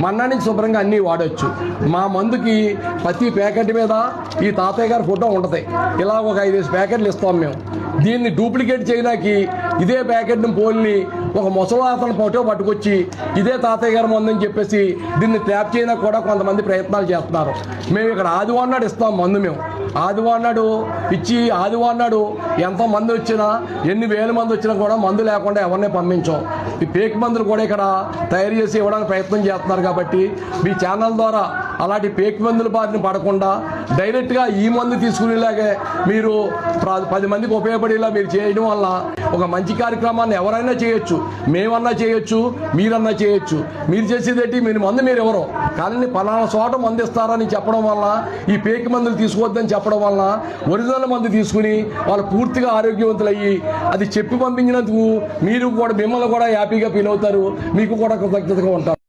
మన్నా నుంచి శుభ్రంగా అన్నీ వాడచ్చు. మా మందుకి ప్రతి ప్యాకెట్ మీద ఈ తాతయ్య గారి ఫోటో ఉంటుంది. ఇలా ఒక 5 ప్యాకెట్లు ఇస్తాం మేము. దీన్ని డూప్లికేట్ చేయడానికి ఇదే ప్యాకెట్ని పోల్ని ఒక ముసలాతను ఫోటో పట్టుకొచ్చి ఇదే తాతయ్య గారి మందు అని చెప్పేసి దీన్ని ట్యాప్ చేయడానికి కూడా కొంతమంది ప్రయత్నాలు చేస్తున్నారు. మేము ఇక్కడ ఆదివారం నాడు ఇస్తాం మందు. మేము ఆదివారం నాడు ఇచ్చి ఆదివారం నాడు ఎంత మంది వచ్చినా, ఎన్ని వేల మంది వచ్చినా కూడా మందు లేకుండా ఎవరిని పంపించాం. ఈ పేక్ మందులు కూడా ఇక్కడ తయారు చేసి ఇవ్వడానికి ప్రయత్నం చేస్తున్నారు. కాబట్టి మీ ఛానల్ ద్వారా అలాంటి పేక్ మందుల బారిన పడకుండా డైరెక్ట్గా ఈ మందు తీసుకునేలాగే మీరు 10 మందికి ఉపయోగపడేలా మీరు చేయడం వల్ల ఒక మంచి కార్యక్రమాన్ని ఎవరైనా చేయొచ్చు. మేమన్నా చేయొచ్చు, మీరన్నా చేయొచ్చు. మీరు చేసేదేంటి, మీరు మందు మీరు ఎవరో కానీ పలానా చోట మందు ఇస్తారని చెప్పడం వల్ల, ఈ పేక్ మందులు తీసుకోవద్దని చెప్పడం వల్ల ఒరిజినల్ మందు తీసుకుని వాళ్ళు పూర్తిగా ఆరోగ్యవంతులయ్యి అది చెప్పి పంపించినందుకు మీరు కూడా, మిమ్మల్ని కూడా హ్యాపీగా ఫీల్ అవుతారు. మీకు కూడా కృతజ్ఞతగా ఉంటారు.